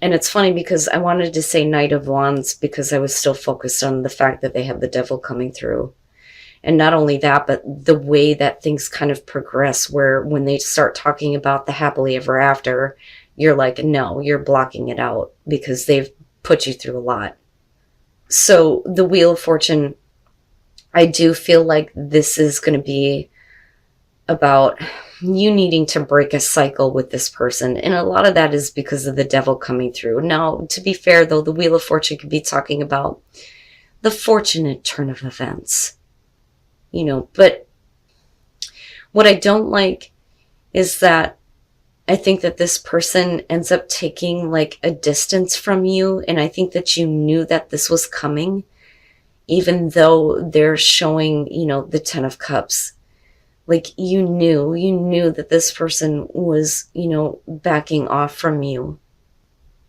And it's funny because I wanted to say Knight of Wands because I was still focused on the fact that they have the devil coming through. And not only that, but the way that things kind of progress, where when they start talking about the happily ever after, you're like, no, you're blocking it out because they've put you through a lot. So the Wheel of Fortune, I do feel like this is going to be about you needing to break a cycle with this person. And a lot of that is because of the devil coming through. Now, to be fair, though, the Wheel of Fortune could be talking about the fortunate turn of events. But what I don't like is that I think that this person ends up taking like a distance from you. And I think that you knew that this was coming, even though they're showing, the Ten of Cups. Like you knew that this person was, backing off from you.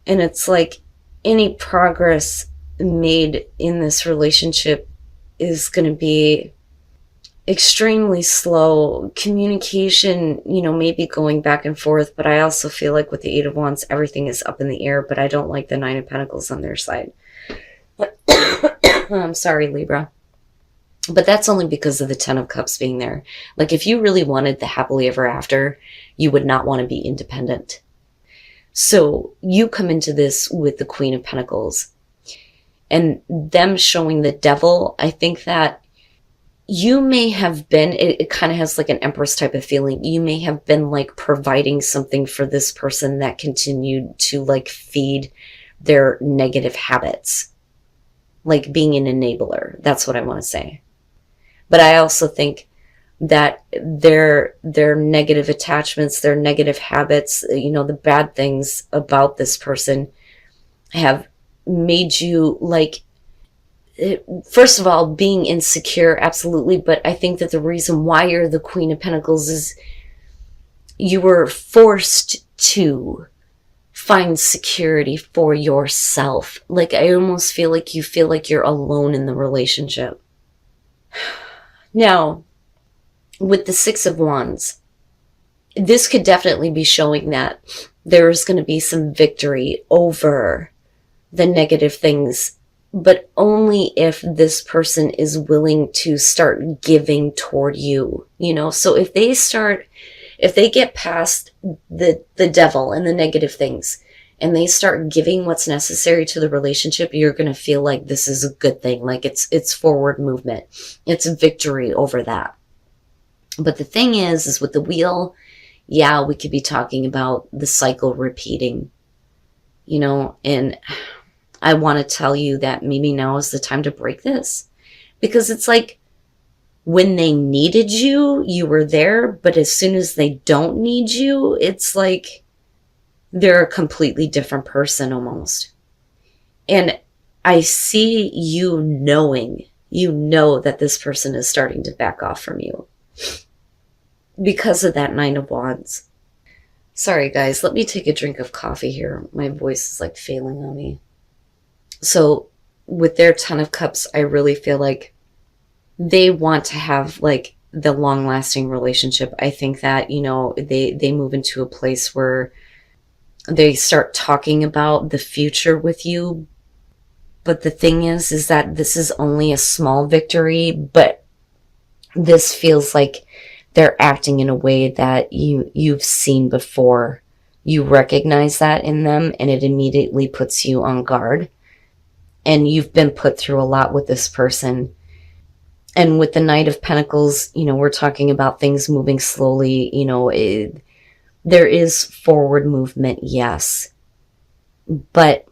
And it's like any progress made in this relationship is going to be extremely slow. Communication, maybe going back and forth, but I also feel like with the Eight of Wands, everything is up in the air, but I don't like the Nine of Pentacles on their side. I'm sorry, Libra. But that's only because of the Ten of Cups being there. Like if you really wanted the happily ever after, you would not want to be independent. So you come into this with the Queen of Pentacles and them showing the devil. I think that you may have been, it kind of has like an Empress type of feeling. You may have been like providing something for this person that continued to like feed their negative habits. Like being an enabler. That's what I want to say. But I also think that their negative attachments, their negative habits, the bad things about this person have made you like, first of all, being insecure, absolutely. But I think that the reason why you're the Queen of Pentacles is you were forced to find security for yourself. Like I almost feel like you feel like you're alone in the relationship. Now, with the Six of Wands, this could definitely be showing that there is going to be some victory over the negative things, but only if this person is willing to start giving toward you, So if they get past the devil and the negative things, and they start giving what's necessary to the relationship, you're going to feel like this is a good thing. Like it's forward movement. It's victory over that. But the thing is with the wheel, yeah, we could be talking about the cycle repeating, and I want to tell you that maybe now is the time to break this, because it's like when they needed you, you were there. But as soon as they don't need you, it's like they're a completely different person almost. And I see you knowing, that this person is starting to back off from you because of that Nine of Wands. Sorry guys, let me take a drink of coffee here. My voice is like failing on me. So with their Ten of Cups, I really feel like they want to have like the long lasting relationship. I think that, they move into a place where they start talking about the future with you. But the thing is that this is only a small victory, but this feels like they're acting in a way that you've seen before. You recognize that in them, and it immediately puts you on guard. And you've been put through a lot with this person. And with the Knight of Pentacles, we're talking about things moving slowly, there is forward movement, yes. But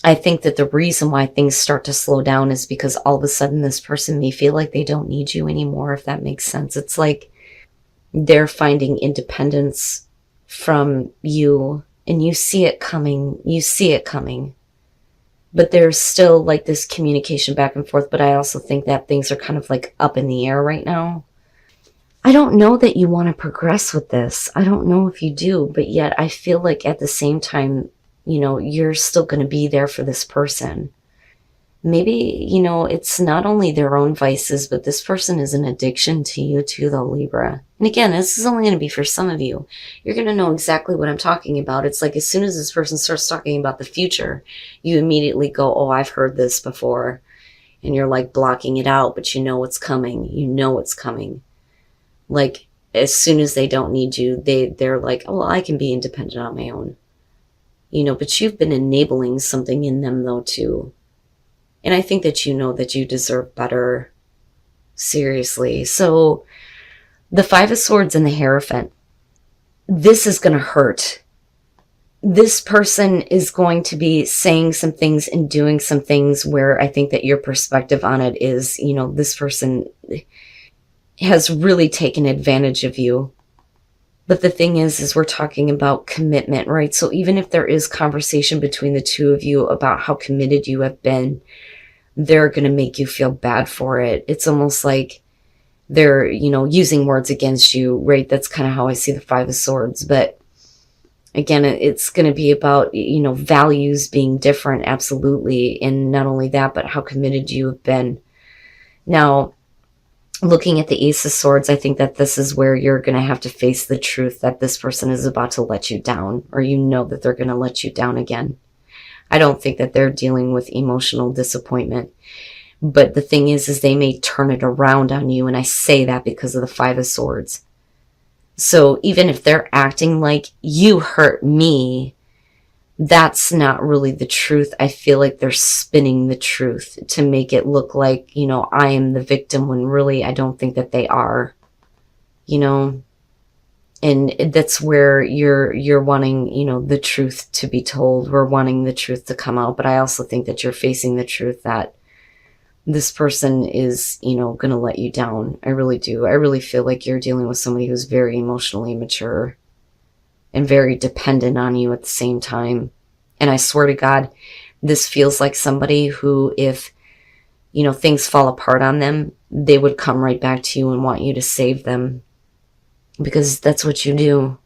I think that the reason why things start to slow down is because all of a sudden this person may feel like they don't need you anymore, if that makes sense. It's like they're finding independence from you, and you see it coming. But there's still like this communication back and forth. But I also think that things are kind of like up in the air right now. I don't know that you want to progress with this. I don't know if you do, but yet I feel like at the same time, you're still going to be there for this person. Maybe, it's not only their own vices, but this person is an addiction to you too, though, Libra. And again, this is only going to be for some of you. You're going to know exactly what I'm talking about. It's like as soon as this person starts talking about the future, you immediately go, oh, I've heard this before. And you're like blocking it out, but you know what's coming. You know what's coming. Like as soon as they don't need you, they're like, oh, well, I can be independent on my own. But you've been enabling something in them though too. And I think that you know that you deserve better. Seriously. So the Five of Swords and the Hierophant, this is going to hurt. This person is going to be saying some things and doing some things where I think that your perspective on it is, this person has really taken advantage of you. But the thing is we're talking about commitment, right? So even if there is conversation between the two of you about how committed you have been, they're going to make you feel bad for it. It's almost like they're, using words against you, right? That's kind of how I see the Five of Swords. But again, it's going to be about, values being different, absolutely. And not only that, but how committed you have been. Now, looking at the Ace of Swords, I think that this is where you're going to have to face the truth that this person is about to let you down, or that they're going to let you down again. I don't think that they're dealing with emotional disappointment. But the thing is they may turn it around on you. And I say that because of the Five of Swords. So even if they're acting like you hurt me, that's not really the truth. I feel like they're spinning the truth to make it look like, I am the victim when really I don't think that they are, And that's where you're wanting, the truth to be told. We're wanting the truth to come out. But I also think that you're facing the truth that this person is, going to let you down. I really do. I really feel like you're dealing with somebody who's very emotionally mature and very dependent on you at the same time. And I swear to God, this feels like somebody who, if, things fall apart on them, they would come right back to you and want you to save them. Because that's what you do.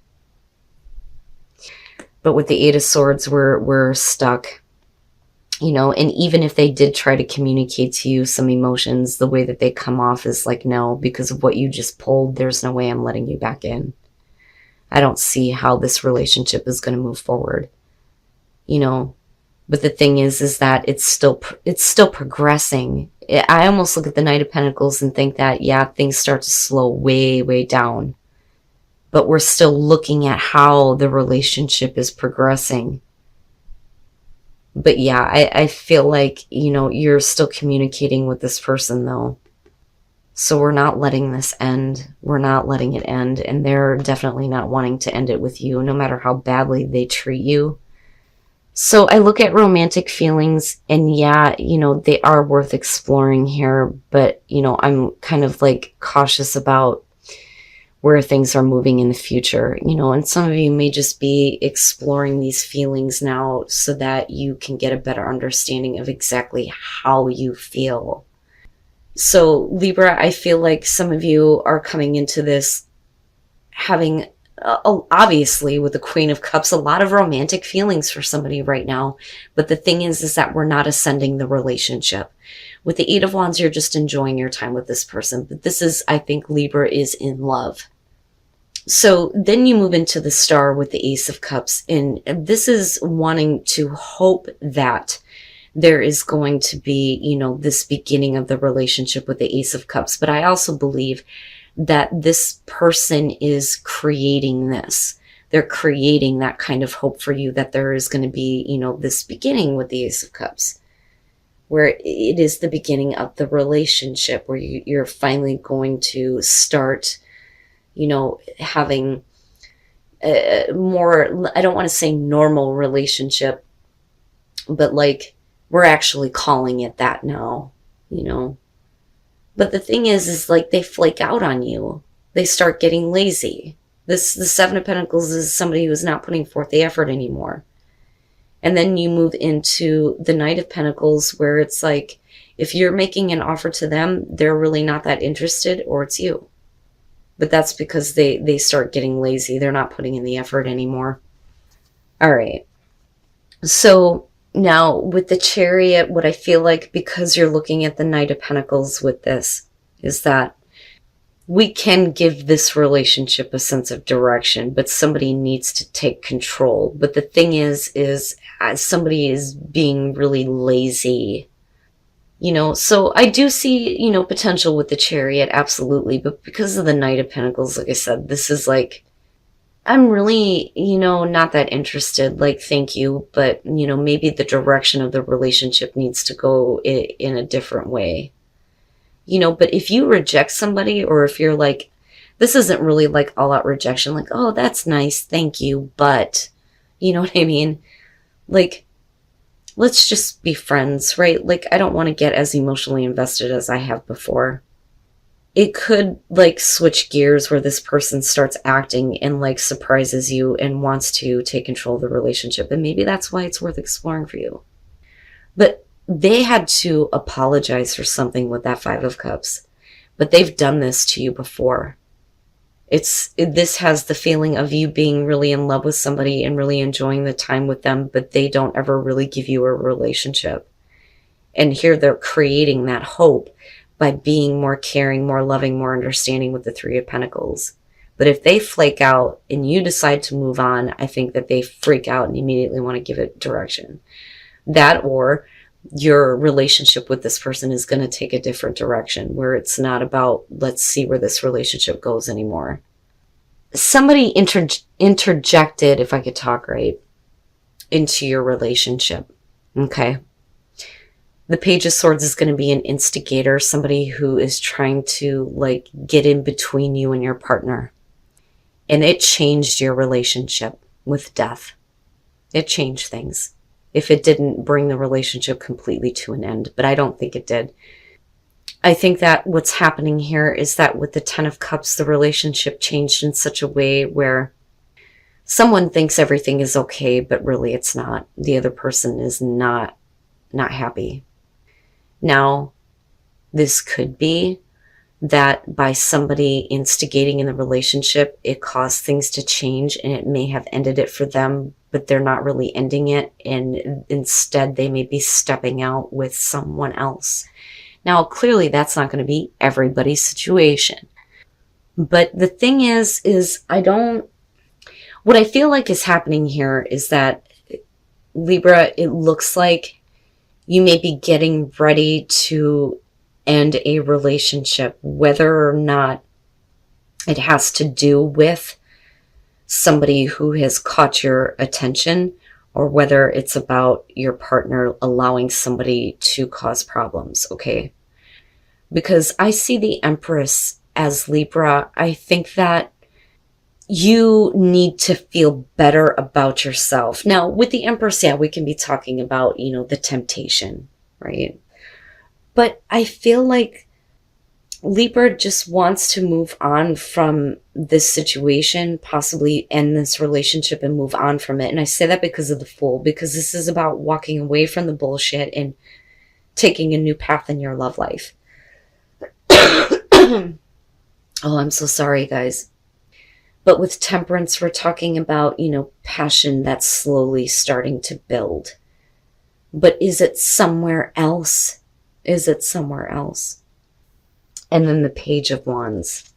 But with the Eight of Swords, we're stuck. And even if they did try to communicate to you some emotions, the way that they come off is like, no, because of what you just pulled, there's no way I'm letting you back in. I don't see how this relationship is going to move forward. But the thing is that it's still progressing. I almost look at the Knight of Pentacles and think that, yeah, things start to slow way, way down. But we're still looking at how the relationship is progressing. But yeah, I feel like, you're still communicating with this person though. So we're not letting this end. We're not letting it end. And they're definitely not wanting to end it with you, no matter how badly they treat you. So I look at romantic feelings and yeah, they are worth exploring here. But, I'm kind of like cautious about where things are moving in the future, and some of you may just be exploring these feelings now so that you can get a better understanding of exactly how you feel. So Libra, I feel like some of you are coming into this having, obviously with the Queen of Cups, a lot of romantic feelings for somebody right now. But the thing is that we're not ascending the relationship. With the Eight of Wands, you're just enjoying your time with this person. But this is, I think Libra is in love. So then you move into the Star with the Ace of Cups. And this is wanting to hope that there is going to be, this beginning of the relationship with the Ace of Cups. But I also believe that this person is creating this. They're creating that kind of hope for you that there is going to be, this beginning with the Ace of Cups, where it is the beginning of the relationship, where you're finally going to start, having a more, I don't want to say normal relationship, but like we're actually calling it that now, But the thing is like they flake out on you. They start getting lazy. The Seven of Pentacles is somebody who is not putting forth the effort anymore. And then you move into the Knight of Pentacles, where it's like, if you're making an offer to them, they're really not that interested, or it's you. But that's because they start getting lazy. They're not putting in the effort anymore. All right. So Now, with the Chariot, what I feel like, because you're looking at the Knight of Pentacles with this, is that we can give this relationship a sense of direction, but somebody needs to take control. But the thing is somebody is being really lazy, so I do see, potential with the Chariot, absolutely. But because of the Knight of Pentacles, like I said, this is like, I'm really, not that interested. Like, thank you. But, maybe the direction of the relationship needs to go in a different way. But if you reject somebody, or if you're like, this isn't really like all out rejection, like, oh, that's nice, thank you, but, you know what I mean? Like, let's just be friends, right? Like, I don't want to get as emotionally invested as I have before. It could like switch gears where this person starts acting and like surprises you and wants to take control of the relationship. And maybe that's why it's worth exploring for you. But they had to apologize for something with that Five of Cups. But they've done this to you before. This has the feeling of you being really in love with somebody and really enjoying the time with them, but they don't ever really give you a relationship. And here they're creating that hope by being more caring, more loving, more understanding with the Three of Pentacles. But if they flake out and you decide to move on, I think that they freak out and immediately want to give it direction. That, or your relationship with this person is going to take a different direction where it's not about, let's see where this relationship goes anymore. Somebody interjected, if I could talk right, into your relationship. Okay. The Page of Swords is going to be an instigator, somebody who is trying to like get in between you and your partner. And it changed your relationship with death. It changed things. If it didn't bring the relationship completely to an end, but I don't think it did. I think that what's happening here is that with the Ten of Cups, the relationship changed in such a way where someone thinks everything is okay, but really it's not. The other person is not happy. Now, this could be that by somebody instigating in the relationship, it caused things to change and it may have ended it for them, but they're not really ending it. And instead, they may be stepping out with someone else. Now, clearly, that's not going to be everybody's situation. But the thing is what I feel like is happening here is that, Libra, it looks like you may be getting ready to end a relationship, whether or not it has to do with somebody who has caught your attention, or whether it's about your partner allowing somebody to cause problems, okay? Because I see the Empress as Libra. I think that you need to feel better about yourself. Now, with the Empress, yeah, we can be talking about, the temptation, right? But I feel like Libra just wants to move on from this situation, possibly end this relationship and move on from it. And I say that because of the Fool, because this is about walking away from the bullshit and taking a new path in your love life. Oh, I'm so sorry, guys. But with Temperance, we're talking about, passion that's slowly starting to build. But is it somewhere else? Is it somewhere else? And then the Page of Wands.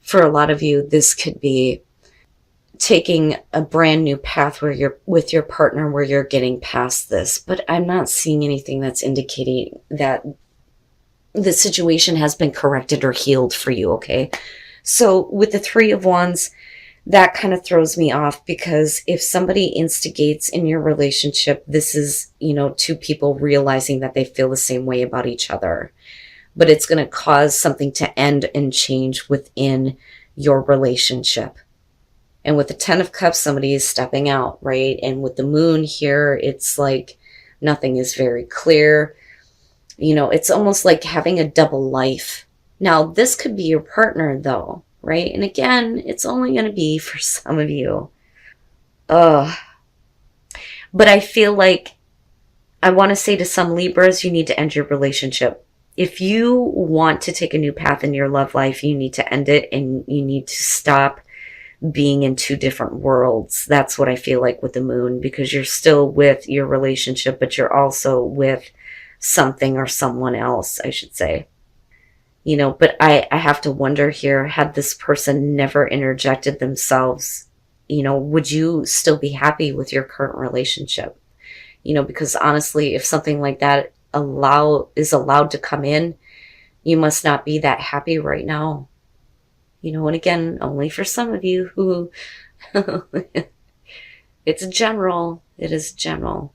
For a lot of you, this could be taking a brand new path where you're with your partner, where you're getting past this. But I'm not seeing anything that's indicating that the situation has been corrected or healed for you, okay? So with the Three of Wands, that kind of throws me off, because if somebody instigates in your relationship, this is, two people realizing that they feel the same way about each other. But it's going to cause something to end and change within your relationship. And with the Ten of Cups, somebody is stepping out, right? And with the Moon here, it's like nothing is very clear. It's almost like having a double life. Now, this could be your partner, though, right? And again, it's only going to be for some of you. But I feel like I want to say to some Libras, you need to end your relationship. If you want to take a new path in your love life, you need to end it, and you need to stop being in two different worlds. That's what I feel like with the moon, because you're still with your relationship, but you're also with something or someone else, I should say. You know, but I have to wonder here, had this person never interjected themselves, you know, would you still be happy with your current relationship? You know, because honestly, if something like that is allowed to come in, you must not be that happy right now. You know, and again, only for some of you who it's general. It is general.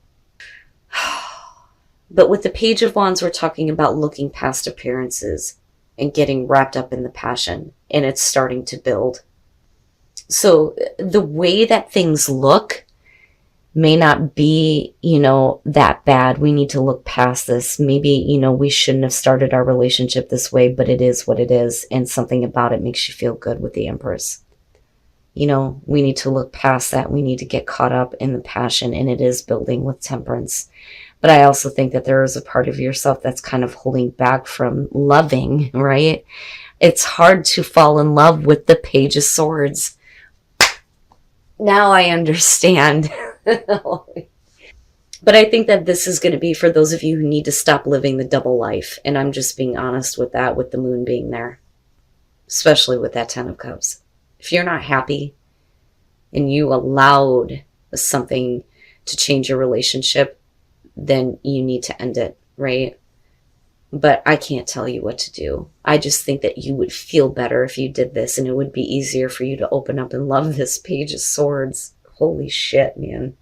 But with the Page of Wands, we're talking about looking past appearances and getting wrapped up in the passion, and it's starting to build. So the way that things look may not be, you know, that bad. We need to look past this. Maybe, you know, we shouldn't have started our relationship this way, but it is what it is, and something about it makes you feel good with the Empress. You know, we need to look past that. We need to get caught up in the passion, and it is building with Temperance. But I also think that there is a part of yourself that's kind of holding back from loving, right? It's hard to fall in love with the Page of Swords. Now I understand. But I think that this is going to be for those of you who need to stop living the double life. And I'm just being honest with that, with the moon being there, especially with that 10 of Cups. If you're not happy and you allowed something to change your relationship, then you need to end it, right? But I can't tell you what to do. I just think that you would feel better if you did this, and it would be easier for you to open up and love this Page of Swords. Holy shit, man.